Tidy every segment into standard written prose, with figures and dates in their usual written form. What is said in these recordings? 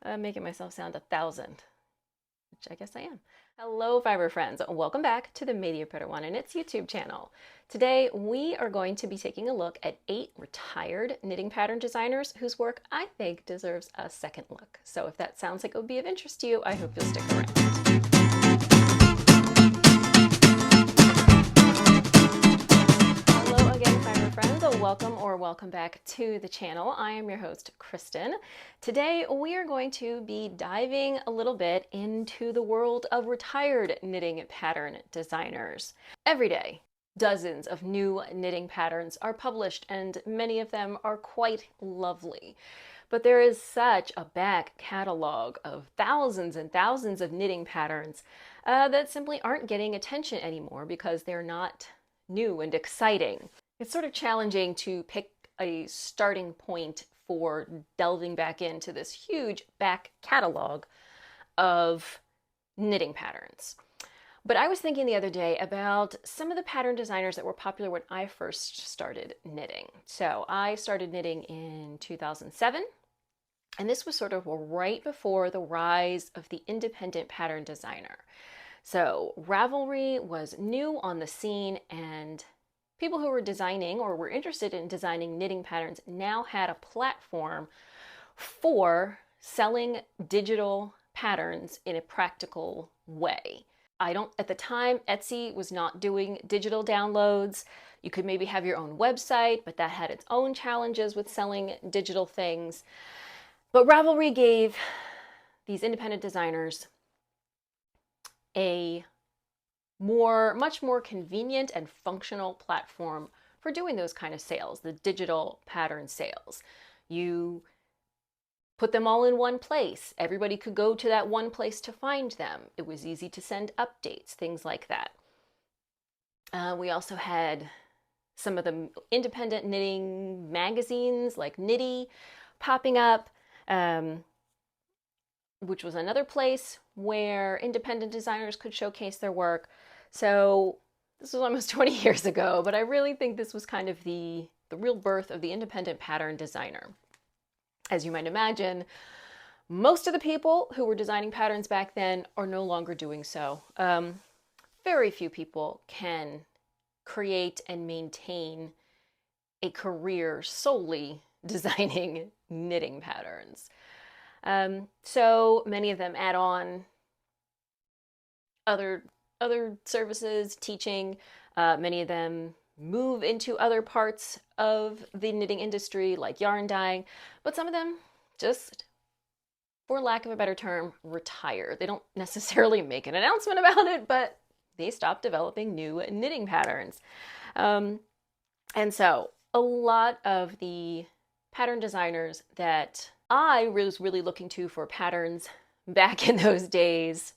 I'm making myself sound 1,000, which I guess I am. Hello, fiber friends. Welcome back to the Media One and its YouTube channel. Today, we are going to be taking a look at 8 retired knitting pattern designers whose work I think deserves a second look. So if that sounds like it would be of interest to you, I hope you'll stick around. Hello again, fiber friends. Welcome or welcome back to the channel. I am your host, Kristen. Today, we are going to be diving a little bit into the world of retired knitting pattern designers. Every day, dozens of new knitting patterns are published, and many of them are quite lovely. But there is such a back catalog of thousands and thousands of knitting patterns that simply aren't getting attention anymore because they're not new and exciting. It's sort of challenging to pick a starting point for delving back into this huge back catalog of knitting patterns. But I was thinking the other day about some of the pattern designers that were popular when I first started knitting. So I started knitting in 2007, and this was sort of right before the rise of the independent pattern designer. So Ravelry was new on the scene, and people who were designing or were interested in designing knitting patterns now had a platform for selling digital patterns in a practical way. At the time, Etsy was not doing digital downloads. You could maybe have your own website, but that had its own challenges with selling digital things. But Ravelry gave these independent designers a much more convenient and functional platform for doing those kind of sales, the digital pattern sales. You put them all in one place. Everybody could go to that one place to find them. It was easy to send updates, things like that. We also had some of the independent knitting magazines like Knitty popping up, which was another place where independent designers could showcase their work. So this was almost 20 years ago, but I really think this was kind of the real birth of the independent pattern designer. As you might imagine, most of the people who were designing patterns back then are no longer doing so. Very few people can create and maintain a career solely designing knitting patterns. So many of them add on other services, teaching. Many of them move into other parts of the knitting industry, like yarn dyeing, but some of them just, for lack of a better term, retire. They don't necessarily make an announcement about it, but they stop developing new knitting patterns. And so a lot of the pattern designers that I was really looking to for patterns back in those days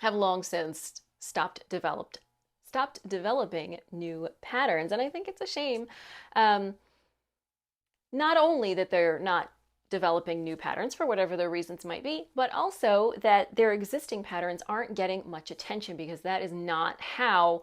have long since stopped developing new patterns. And I think it's a shame. Not only that they're not developing new patterns for whatever their reasons might be, but also that their existing patterns aren't getting much attention, because that is not how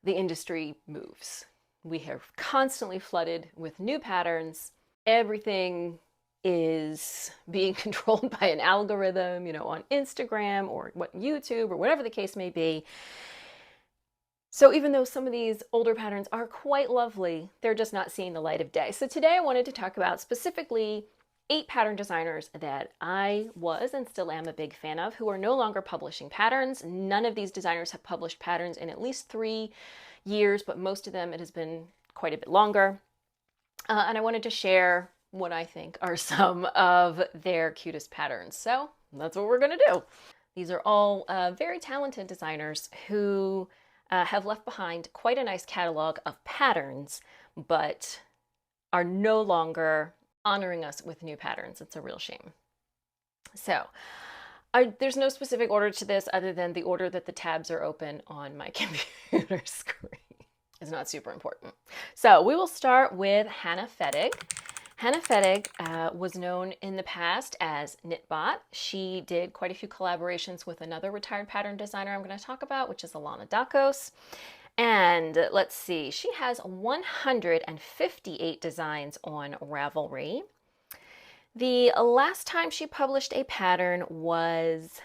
the industry moves. We are constantly flooded with new patterns. Everything is being controlled by an algorithm, on Instagram or YouTube or whatever the case may be. So even though some of these older patterns are quite lovely, they're just not seeing the light of day. So today I wanted to talk about specifically 8 pattern designers that I was and still am a big fan of, who are no longer publishing patterns. None of these designers have published patterns in at least 3 years, but most of them it has been quite a bit longer. And I wanted to share what I think are some of their cutest patterns. So that's what we're going to do. These are all very talented designers who have left behind quite a nice catalog of patterns, but are no longer honoring us with new patterns. It's a real shame. So there's no specific order to this other than the order that the tabs are open on my computer screen. It's not super important. So we will start with Hannah Fettig. Hannah Fettig was known in the past as Knitbot. She did quite a few collaborations with another retired pattern designer I'm going to talk about, which is Alana Dakos. And let's see, she has 158 designs on Ravelry. The last time she published a pattern was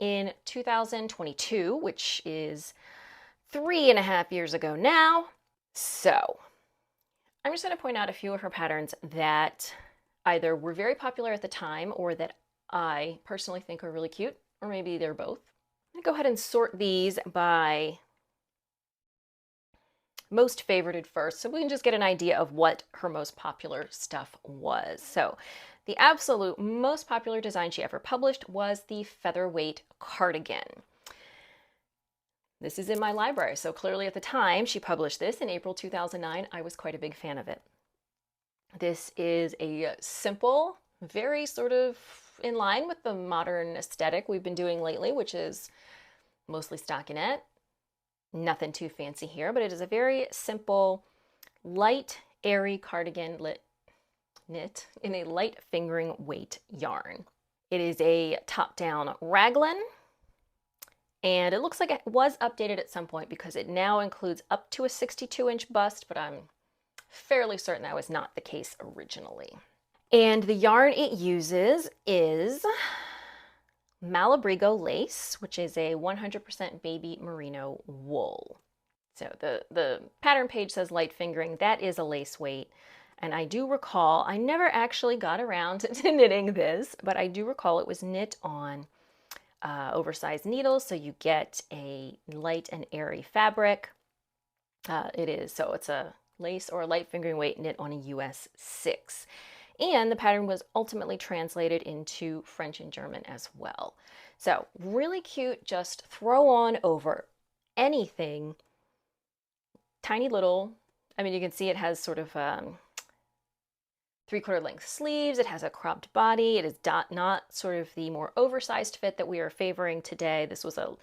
in 2022, which is 3.5 years ago now. So I'm just going to point out a few of her patterns that either were very popular at the time or that I personally think are really cute, or maybe they're both. I'm going to go ahead and sort these by most favorited first, so we can just get an idea of what her most popular stuff was. So the absolute most popular design she ever published was the featherweight cardigan. This is in my library, so clearly at the time she published this in April 2009, I was quite a big fan of it. This is a simple, very sort of in line with the modern aesthetic we've been doing lately, which is mostly stockinette. Nothing too fancy here, but it is a very simple, light, airy cardigan knit in a light fingering weight yarn. It is a top-down raglan, and it looks like it was updated at some point because it now includes up to a 62-inch bust, but I'm fairly certain that was not the case originally. And the yarn it uses is Malabrigo lace, which is a 100% baby merino wool. So the pattern page says light fingering. That is a lace weight. And I do recall, I never actually got around to knitting this, but I do recall it was knit on oversized needles, so you get a light and airy fabric. So it's a lace or a light fingering weight knit on a US 6. And the pattern was ultimately translated into French and German as well. So really cute, just throw on over anything. Tiny little, I mean, you can see it has sort of 3/4 length sleeves. It has a cropped body. It is not sort of the more oversized fit that we are favoring today. This was a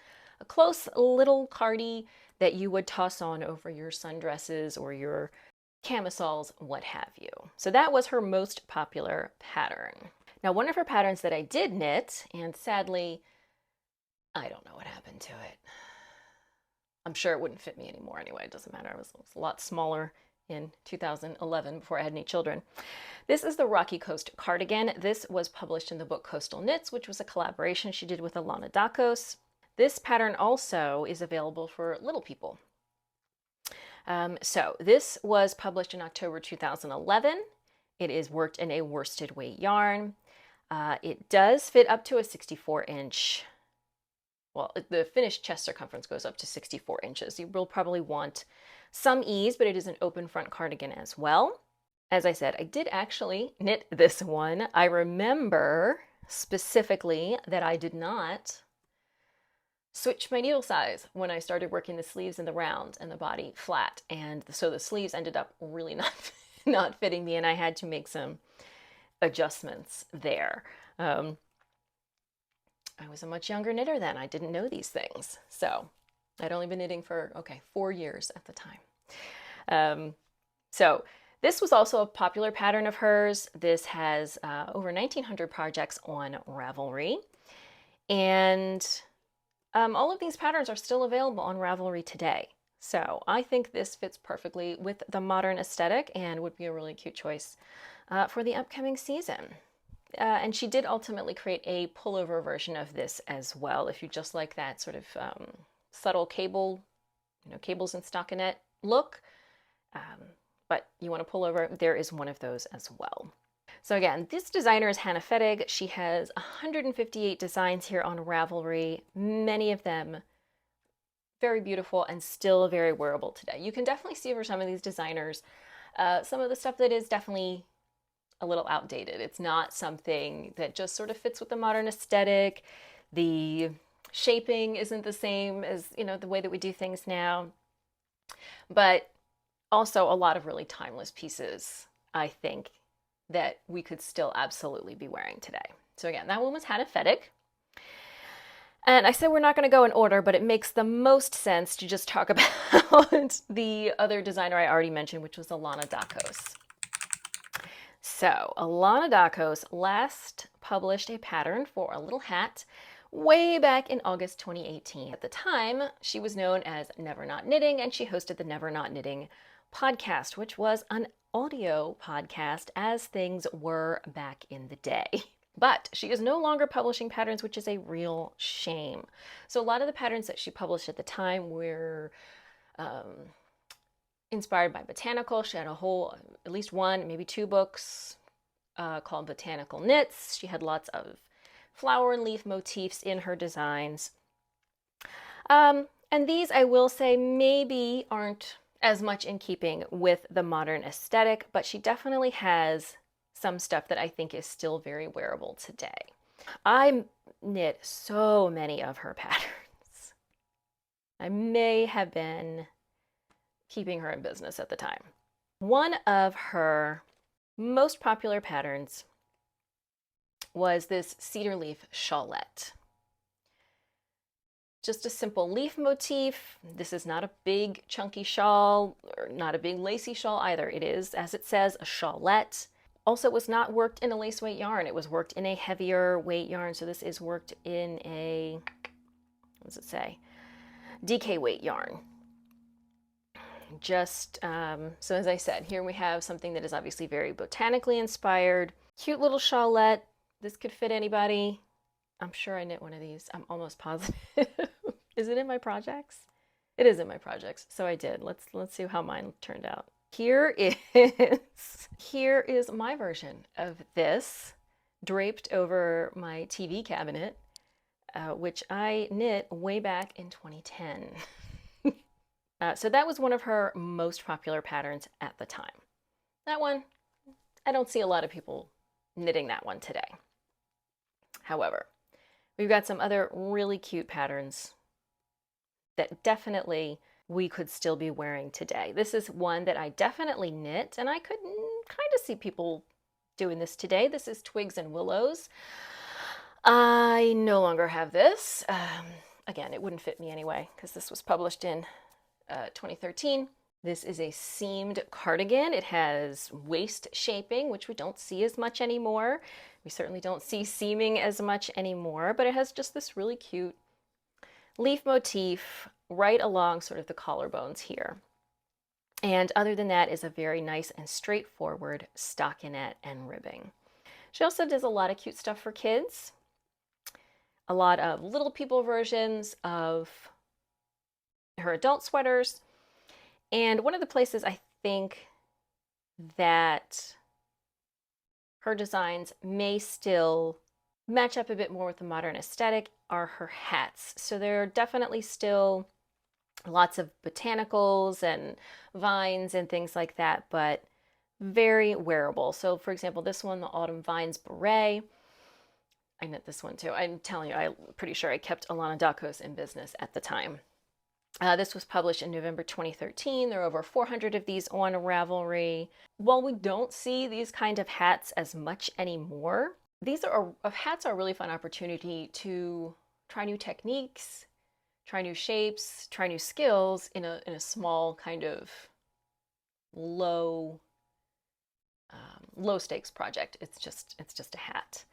close little cardi that you would toss on over your sundresses or your camisoles, what have you. So that was her most popular pattern. Now, one of her patterns that I did knit, and sadly, I don't know what happened to it. I'm sure it wouldn't fit me anymore anyway. It doesn't matter. It was a lot smaller in 2011 before I had any children. This is the Rocky Coast cardigan. This was published in the book Coastal Knits, which was a collaboration she did with Alana Dakos. This pattern also is available for little people. So this was published in October 2011. It is worked in a worsted weight yarn. It does fit up to a 64-inch. Well, the finished chest circumference goes up to 64 inches. You will probably want some ease, but it is an open front cardigan as well. As I said, I did actually knit this one. I remember specifically that I did not switch my needle size when I started working the sleeves in the round and the body flat. And so the sleeves ended up really not fitting me, and I had to make some adjustments there. I was a much younger knitter then. I didn't know these things. So I'd only been knitting for, 4 years at the time. So this was also a popular pattern of hers. This has over 1,900 projects on Ravelry. And all of these patterns are still available on Ravelry today. So I think this fits perfectly with the modern aesthetic and would be a really cute choice for the upcoming season. And she did ultimately create a pullover version of this as well, if you just like that sort of subtle cables and stockinette look. But you want to pull over, there is one of those as well. So again, this designer is Hannah Fettig. She has 158 designs here on Ravelry, many of them very beautiful and still very wearable today. You can definitely see for some of these designers, some of the stuff that is definitely a little outdated. It's not something that just sort of fits with the modern aesthetic. The shaping isn't the same as, the way that we do things now. But also a lot of really timeless pieces, I think, that we could still absolutely be wearing today. So again, that one was Hannah Fettig. And I said we're not going to go in order, but it makes the most sense to just talk about the other designer I already mentioned, which was Alana Dakos. So Alana Dakos last published a pattern for a little hat way back in August 2018. At the time, she was known as Never Not Knitting, and she hosted the Never Not Knitting podcast, which was an audio podcast as things were back in the day. But she is no longer publishing patterns, which is a real shame. So a lot of the patterns that she published at the time were inspired by botanical. She had a whole, at least one, maybe two books called Botanical Knits. She had lots of flower and leaf motifs in her designs. And these, I will say, maybe aren't as much in keeping with the modern aesthetic, but she definitely has some stuff that I think is still very wearable today. I knit so many of her patterns. I may have been keeping her in business at the time. One of her most popular patterns was this cedar leaf shawlette. Just a simple leaf motif. This is not a big chunky shawl, or not a big lacy shawl either. It is, as it says, a shawlette. Also, it was not worked in a lace weight yarn. It was worked in a heavier weight yarn. So this is worked in a, what does it say? DK weight yarn. Just, so as I said, here we have something that is obviously very botanically inspired. Cute little shawlette. This could fit anybody. I'm sure I knit one of these. I'm almost positive. Is it in my projects? It is in my projects. So I did. Let's see how mine turned out. Here is my version of this draped over my TV cabinet, which I knit way back in 2010. So that was one of her most popular patterns at the time. That one, I don't see a lot of people knitting that one today. However, we've got some other really cute patterns that definitely we could still be wearing today. This is one that I definitely knit, and I could kind of see people doing this today. This is Twigs and Willows. I no longer have this. Again, it wouldn't fit me anyway, because this was published in 2013. This is a seamed cardigan. It has waist shaping, which we don't see as much anymore. We certainly don't see seaming as much anymore, but it has just this really cute leaf motif right along sort of the collarbones here. And other than that is a very nice and straightforward stockinette and ribbing. She also does a lot of cute stuff for kids. A lot of little people versions of her adult sweaters. And one of the places I think that her designs may still match up a bit more with the modern aesthetic are her hats. So there are definitely still lots of botanicals and vines and things like that, but very wearable. So for example, this one, the Autumn Vines Beret, I knit this one too. I'm telling you, I'm pretty sure I kept Alana Dakos in business at the time. This was published in November 2013. There are over 400 of these on Ravelry. While we don't see these kind of hats as much anymore, hats are a really fun opportunity to try new techniques, try new shapes, try new skills in a small kind of low stakes project. It's just a hat.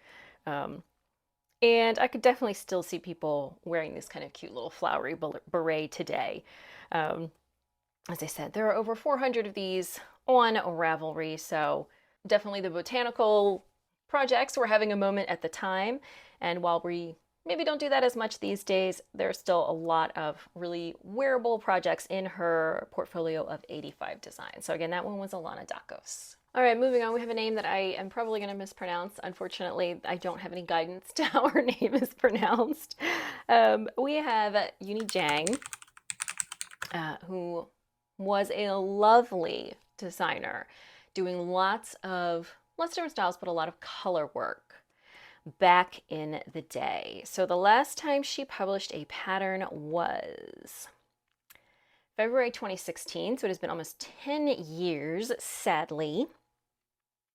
And I could definitely still see people wearing this kind of cute little flowery beret today. As I said, there are over 400 of these on Ravelry, so definitely the botanical projects were having a moment at the time. And while we maybe don't do that as much these days, there's still a lot of really wearable projects in her portfolio of 85 designs. So again, that one was Alana Dakos. All right, moving on, we have a name that I am probably going to mispronounce. Unfortunately, I don't have any guidance to how her name is pronounced. We have Yuni Jang, who was a lovely designer, doing lots of different styles, but a lot of color work back in the day. So the last time she published a pattern was February 2016, so it has been almost 10 years, sadly,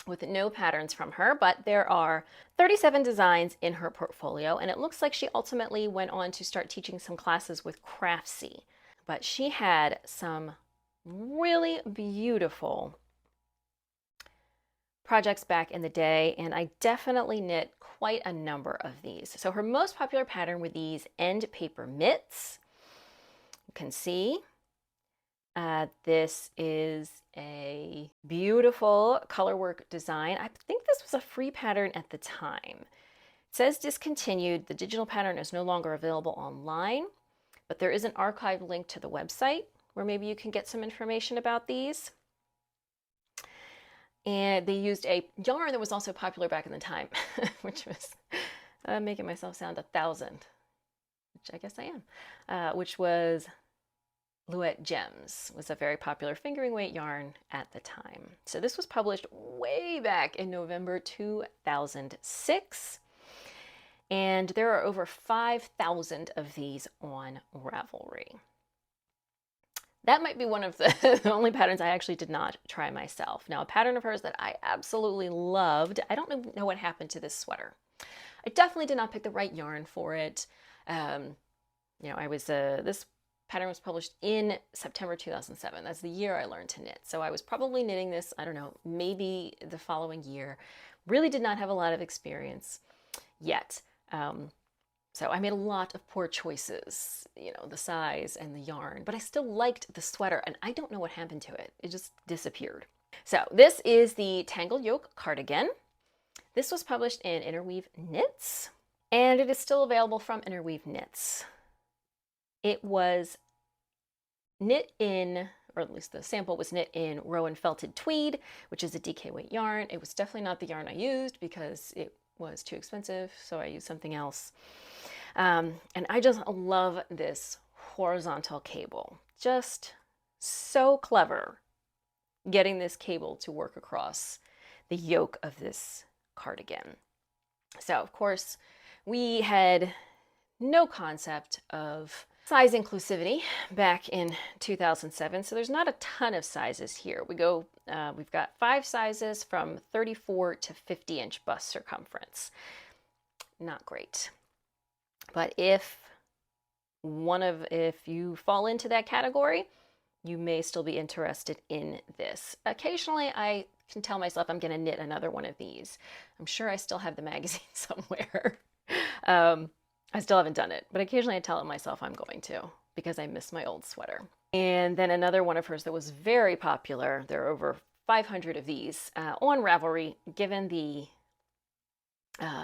with no patterns from her, but there are 37 designs in her portfolio, and it looks like she ultimately went on to start teaching some classes with Craftsy. But she had some really beautiful projects back in the day, and I definitely knit quite a number of these. So her most popular pattern were these end paper mitts. You can see This is a beautiful colorwork design. I think this was a free pattern at the time. It says discontinued. The digital pattern is no longer available online, but there is an archive link to the website where maybe you can get some information about these. And they used a yarn that was also popular back in the time, which was making myself sound 1,000, which I guess I am, which was Louet Gems, was a very popular fingering weight yarn at the time. So this was published way back in November 2006. And there are over 5,000 of these on Ravelry. That might be one of the only patterns I actually did not try myself. Now, a pattern of hers that I absolutely loved, I don't know what happened to this sweater. I definitely did not pick the right yarn for it. This pattern was published in September 2007. That's the year I learned to knit. So I was probably knitting this, I don't know, maybe the following year. Really did not have a lot of experience yet. So I made a lot of poor choices, the size and the yarn, but I still liked the sweater, and I don't know what happened to it. It just disappeared. So this is the Tangle Yoke cardigan. This was published in Interweave Knits, and it is still available from Interweave Knits. It was knit in, or at least the sample was knit in Rowan Felted Tweed, which is a DK weight yarn. It was definitely not the yarn I used because it was too expensive, so I used something else. And I just love this horizontal cable. Just so clever getting this cable to work across the yoke of this cardigan. So of course we had no concept of size inclusivity back in 2007, so there's not a ton of sizes here. We've got 5 sizes from 34 to 50-inch bust circumference. Not great. But if you fall into that category, you may still be interested in this. Occasionally, I can tell myself I'm going to knit another one of these. I'm sure I still have the magazine somewhere. I still haven't done it, but occasionally I tell myself I'm going to because I miss my old sweater. And then another one of hers that was very popular, there are over 500 of these on Ravelry. Given the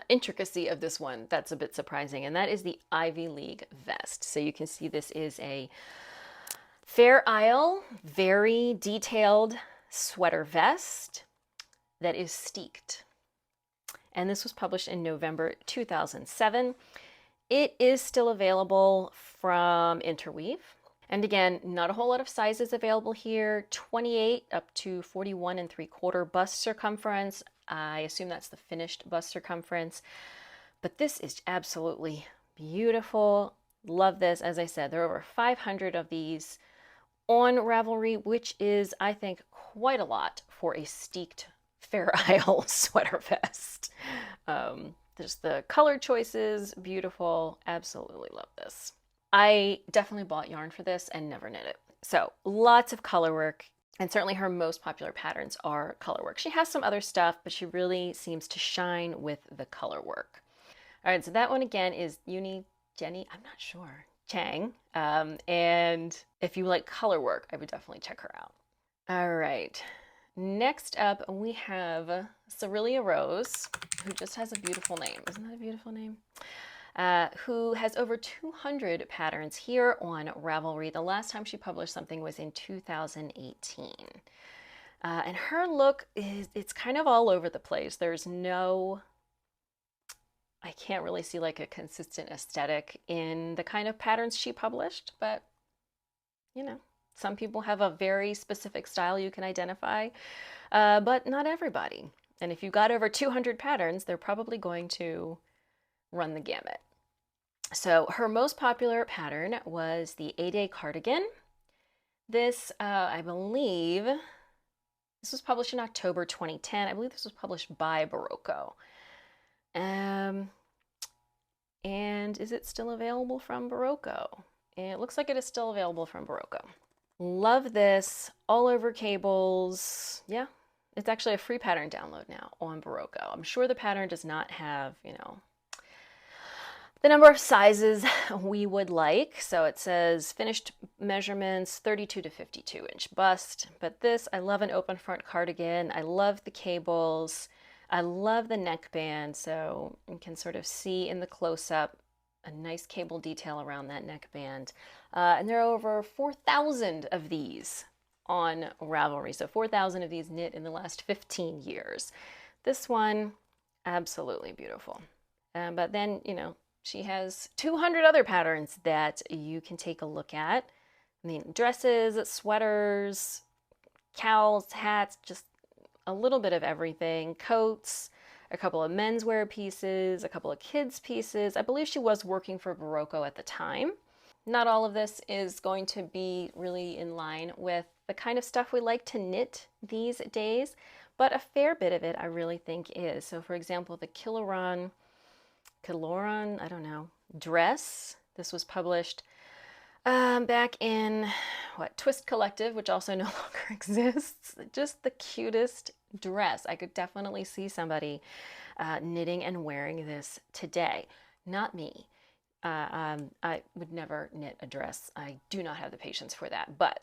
intricacy of this one, that's a bit surprising, and that is the Ivy League vest. So you can see this is a Fair Isle, very detailed sweater vest that is steeked. And this was published in November 2007. It is still available from Interweave. And again, not a whole lot of sizes available here. 28 up to 41 3/4 bust circumference. I assume that's the finished bust circumference. But this is absolutely beautiful. Love this. As I said, there are over 500 of these on Ravelry, which is, I think, quite a lot for a steeked Fair Isle sweater vest. Just the color choices, beautiful. Absolutely love this. I definitely bought yarn for this and never knit it. So lots of color work, and certainly her most popular patterns are color work. She has some other stuff, but she really seems to shine with the color work. All right, so that one again is Yuni Jang, I'm not sure, Chang. And if you like color work, I would definitely check her out. All right. Next up, we have Cerilia Rose, who just has a beautiful name. Isn't that a beautiful name? Who has over 200 patterns here on Ravelry. The last time she published something was in 2018. And her look it's kind of all over the place. There's I can't really see like a consistent aesthetic in the kind of patterns she published, but some people have a very specific style you can identify, but not everybody. And if you've got over 200 patterns, they're probably going to run the gamut. So her most popular pattern was the A-Day cardigan. This, I believe, this was published in October 2010. I believe this was published by Barocco. And is it still available from Barocco? It looks like it is still available from Barocco. Love this, all over cables. Yeah, it's actually a free pattern download now on Barocco. I'm sure the pattern does not have, the the number of sizes we would like. So it says finished measurements 32 to 52 inch bust. But this, I love an open front cardigan. I love the cables. I love the neckband. So you can sort of see in the close-up a nice cable detail around that neckband. And there are over 4,000 of these on Ravelry. So 4,000 of these knit in the last 15 years. This one, absolutely beautiful. But then, you know, she has 200 other patterns that you can take a look at. I mean, dresses, sweaters, cowls, hats, just a little bit of everything. Coats, a couple of menswear pieces, a couple of kids pieces. I believe she was working for Barocco at the time. Not all of this is going to be really in line with the kind of stuff we like to knit these days, but a fair bit of it I really think is. So for example, the Kiloran, I don't know, dress. This was published back in, Twist Collective, which also no longer exists. Just the cutest dress. I could definitely see somebody knitting and wearing this today. Not me. I would never knit a dress. I do not have the patience for that, but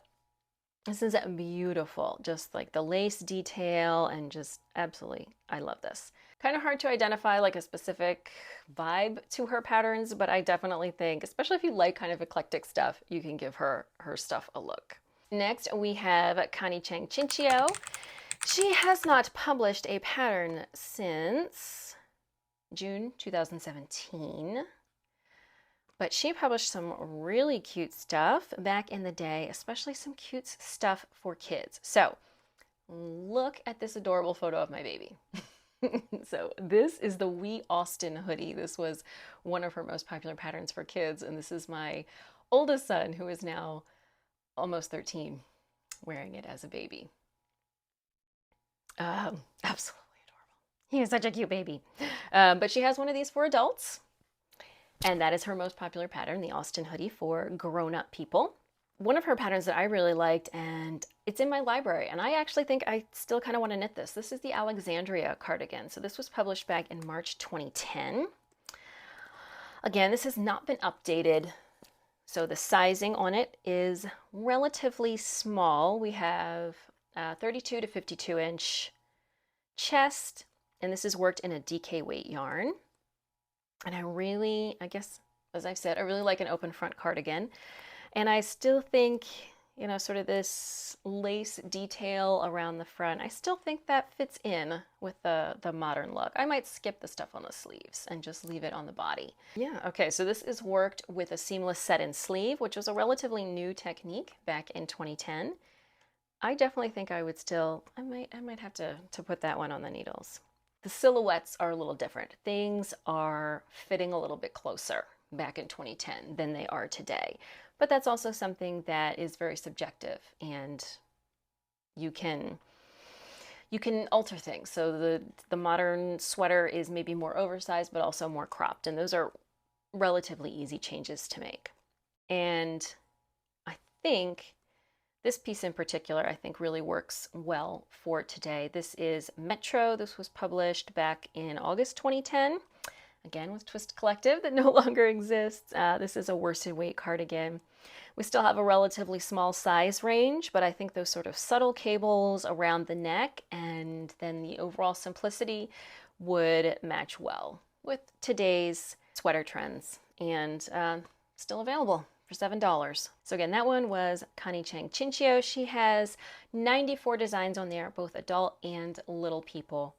this is beautiful. Just like the lace detail and just absolutely, I love this. Kind of hard to identify like a specific vibe to her patterns, but I definitely think, especially if you like kind of eclectic stuff, you can give her stuff a look. Next, we have Connie Chang Chinchio. She has not published a pattern since June 2017. But she published some really cute stuff back in the day, especially some cute stuff for kids. So look at this adorable photo of my baby. So this is the Wee Austin hoodie. This was one of her most popular patterns for kids. And this is my oldest son, who is now almost 13, wearing it as a baby. Absolutely adorable. He is such a cute baby. But she has one of these for adults. And that is her most popular pattern, the Austin hoodie for grown-up people. One of her patterns that I really liked, and it's in my library, and I actually think I still kind of want to knit this. This is the Alexandria cardigan. So this was published back in March 2010. Again, this has not been updated. So the sizing on it is relatively small. We have 32 to 52 inch chest, and this is worked in a DK weight yarn. And I guess, as I've said, I really like an open front cardigan. And I still think, you know, sort of this lace detail around the front, I still think that fits in with the modern look. I might skip the stuff on the sleeves and just leave it on the body. Yeah, okay, so this is worked with a seamless set-in sleeve, which was a relatively new technique back in 2010. I definitely think I would still, I might have to put that one on the needles. The silhouettes are a little different. Things are fitting a little bit closer back in 2010 than they are today. But that's also something that is very subjective, and you can alter things. So the modern sweater is maybe more oversized, but also more cropped. And those are relatively easy changes to make. And I think this piece in particular, I think, really works well for today. This is Metro. This was published back in August 2010, again with Twist Collective that no longer exists. This is a worsted weight cardigan. We still have a relatively small size range, but I think those sort of subtle cables around the neck and then the overall simplicity would match well with today's sweater trends, and still available for $7. So again, that one was Connie Chang Chinchio. She has 94 designs on there, both adult and little people.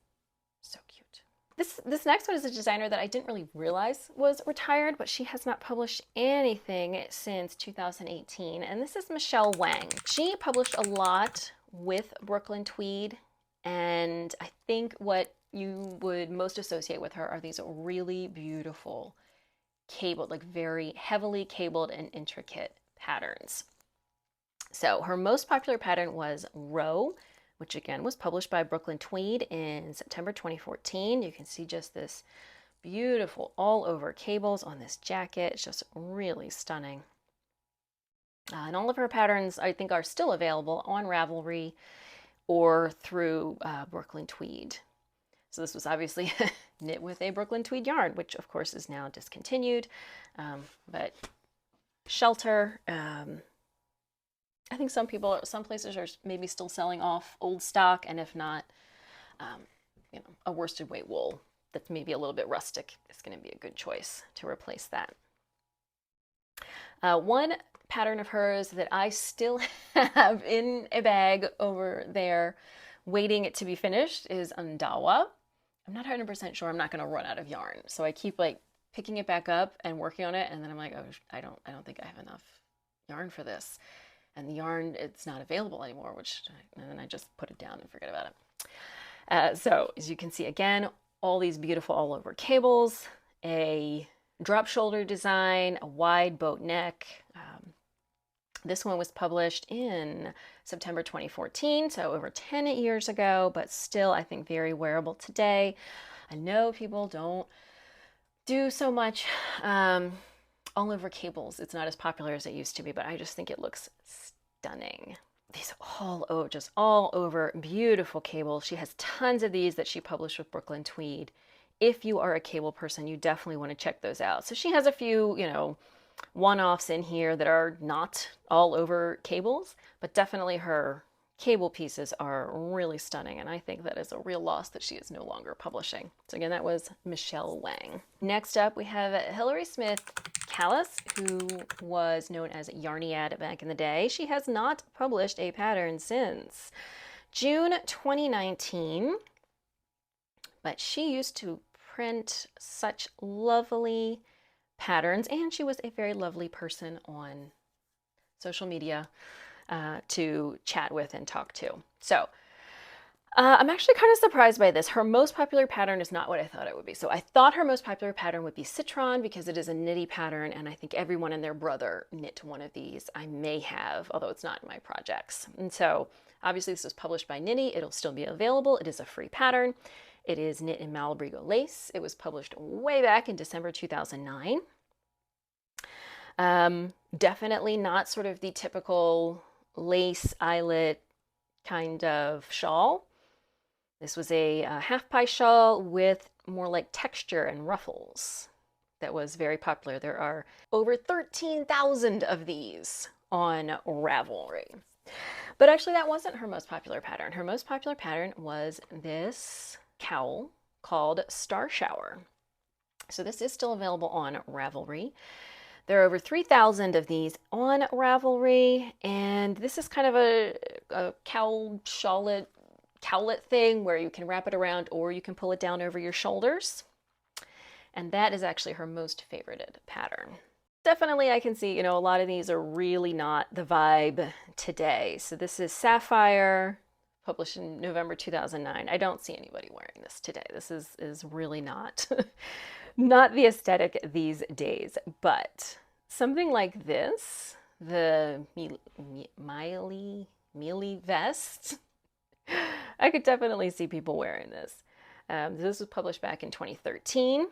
So cute. This next one is a designer that I didn't really realize was retired, but she has not published anything since 2018. And this is Michele Wang. She published a lot with Brooklyn Tweed, and I think what you would most associate with her are these really beautiful cabled, like very heavily cabled and intricate patterns. So her most popular pattern was Row, which again was published by Brooklyn Tweed in September 2014. You can see just this beautiful all over cables on this jacket. It's just really stunning. And all of her patterns, I think, are still available on Ravelry or through Brooklyn Tweed. So this was obviously knit with a Brooklyn tweed yarn, which of course is now discontinued. But shelter, I think some places are maybe still selling off old stock, and if not, a worsted weight wool that's maybe a little bit rustic is going to be a good choice to replace that. One pattern of hers that I still have in a bag over there waiting it to be finished is Undawa. I'm not 100% sure I'm not going to run out of yarn, so I keep like picking it back up and working on it, and then I'm like, oh, I don't think I have enough yarn for this, and the yarn, it's not available anymore, and then I just put it down and forget about it. So as you can see, again, all these beautiful all over cables, a drop shoulder design, a wide boat neck. This one was published in September 2014, so over 10 years ago, but still I think very wearable today. I know people don't do so much all over cables. It's not as popular as it used to be, but I just think it looks stunning. These just all over beautiful cables. She has tons of these that she published with Brooklyn Tweed. If you are a cable person, you definitely want to check those out. So she has a few, one-offs in here that are not all over cables, but definitely her cable pieces are really stunning, and I think that is a real loss that she is no longer publishing. So again, that was Michele Wang. Next up, we have Hilary Smith Callis, who was known as Yarniad back in the day. She has not published a pattern since June 2019, but she used to print such lovely patterns, and she was a very lovely person on social media to chat with and talk to. So I'm actually kind of surprised by this. Her most popular pattern is not what I thought it would be. So I thought her most popular pattern would be Citron because it is a knitty pattern, and I think everyone and their brother knit one of these. I may have, although it's not in my projects. And so obviously this was published by Knitty. It'll still be available. It is a free pattern. It is knit in Malabrigo lace. It was published way back in December 2009. Definitely not sort of the typical lace eyelet kind of shawl. This was a half pie shawl with more like texture and ruffles that was very popular. There are over 13,000 of these on Ravelry. But actually that wasn't her most popular pattern. Her most popular pattern was this cowl called Star Shower. So this is still available on Ravelry. There are over 3,000 of these on Ravelry, and this is kind of a cowl cowlet thing where you can wrap it around or you can pull it down over your shoulders. And that is actually her most favorited pattern. Definitely I can see, a lot of these are really not the vibe today. So this is Sapphire, published in November 2009. I don't see anybody wearing this today. This is really not, not the aesthetic these days, but something like this, the Mealy vest, I could definitely see people wearing this. This was published back in 2013.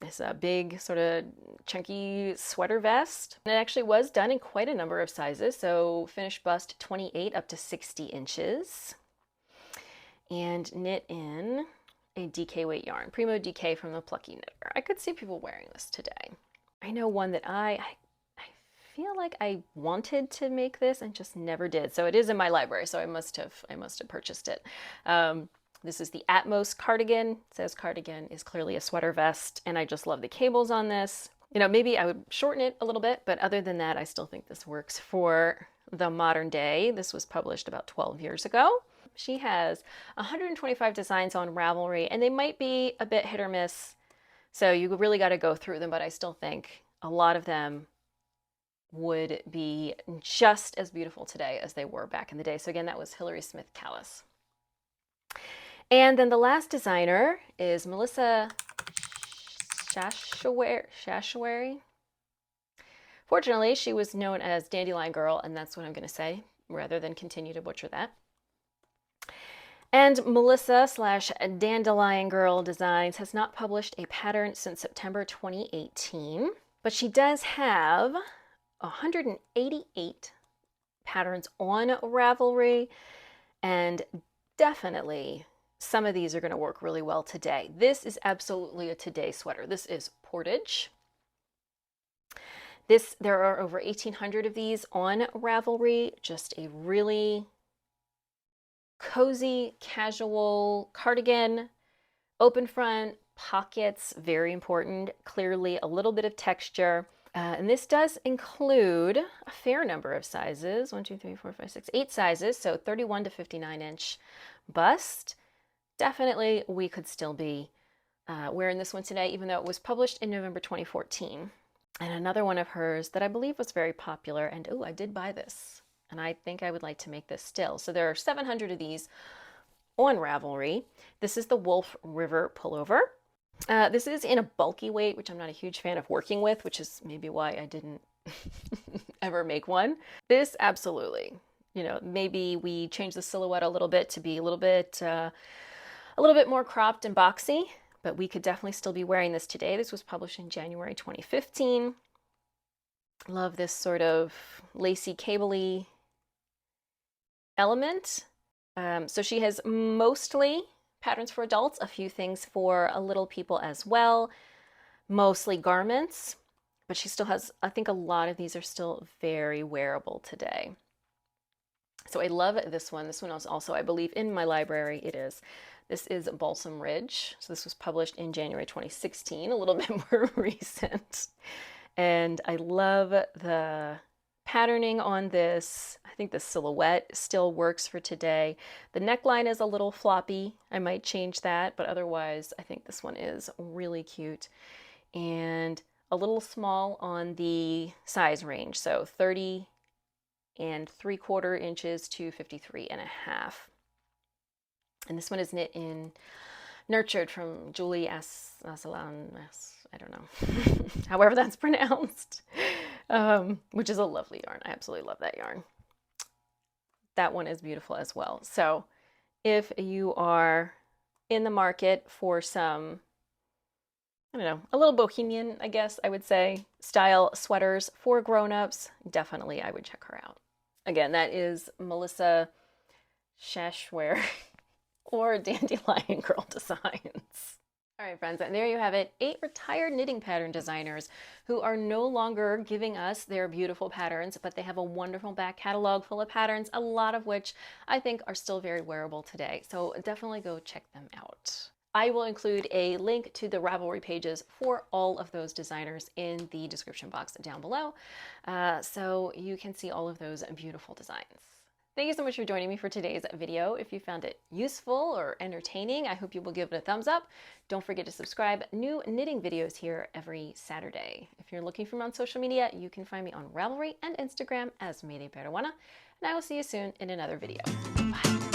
It's a big sort of chunky sweater vest. And it actually was done in quite a number of sizes. So finished bust 28 up to 60 inches. And knit in a DK weight yarn, Primo DK from the Plucky Knitter. I could see people wearing this today. I know one that I feel like I wanted to make this and just never did. So it is in my library, so I must have purchased it. This is the Atmos cardigan. It says cardigan is clearly a sweater vest, and I just love the cables on this. Maybe I would shorten it a little bit, but other than that, I still think this works for the modern day. This was published about 12 years ago. She has 125 designs on Ravelry, and they might be a bit hit or miss, so you really got to go through them, but I still think a lot of them would be just as beautiful today as they were back in the day. So again, that was Hilary Smith Callis. And then the last designer is Melissa Schaschwary. Fortunately, she was known as Dandelion Girl, and that's what I'm going to say, rather than continue to butcher that. And Melissa/Dandelion Girl Designs has not published a pattern since September 2018, but she does have 188 patterns on Ravelry, and definitely some of these are going to work really well today. This is absolutely a today sweater. This is Portage. There are over 1,800 of these on Ravelry. Just a really cozy, casual cardigan, open front, pockets, very important, clearly a little bit of texture. And this does include a fair number of sizes, 1, 2, 3, 4, 5, 6, 8 sizes, so 31 to 59 inch bust. Definitely we could still be wearing this one today, even though it was published in November 2014. And another one of hers that I believe was very popular, and oh, I did buy this, and I think I would like to make this still. So there are 700 of these on Ravelry. This is the Wolf River pullover. This is in a bulky weight, which I'm not a huge fan of working with, which is maybe why I didn't ever make one. This absolutely, you know, maybe we change the silhouette a little bit to be a little bit more cropped and boxy, but we could definitely still be wearing this today. This was published in January 2015. Love this sort of lacy, cable-y element. So she has mostly patterns for adults, a few things for little people as well, mostly garments, but she still has, I think a lot of these are still very wearable today. So I love this one. This one is also, I believe, in my library. It is. This is Balsam Ridge. So this was published in January 2016, a little bit more recent. And I love the patterning on this. I think the silhouette still works for today. The neckline is a little floppy. I might change that, but otherwise I think this one is really cute and a little small on the size range. So 30 and 3/4 inches to 53.5. And this one is knit in Nurtured from Julie Asalan, I don't know, however that's pronounced, which is a lovely yarn. I absolutely love that yarn. That one is beautiful as well. So if you are in the market for some, I don't know, a little bohemian, I guess I would say, style sweaters for grown-ups, definitely I would check her out. Again, that is Melissa Schaschwary or Dandelion Girl Designs. All right, friends, and there you have it. 8 retired knitting pattern designers who are no longer giving us their beautiful patterns, but they have a wonderful back catalog full of patterns, a lot of which I think are still very wearable today. So definitely go check them out. I will include a link to the Ravelry pages for all of those designers in the description box down below, so you can see all of those beautiful designs. Thank you so much for joining me for today's video. If you found it useful or entertaining, I hope you will give it a thumbs up. Don't forget to subscribe. New knitting videos here every Saturday. If you're looking for me on social media, you can find me on Ravelry and Instagram as Michele Wang, and I will see you soon in another video. Bye.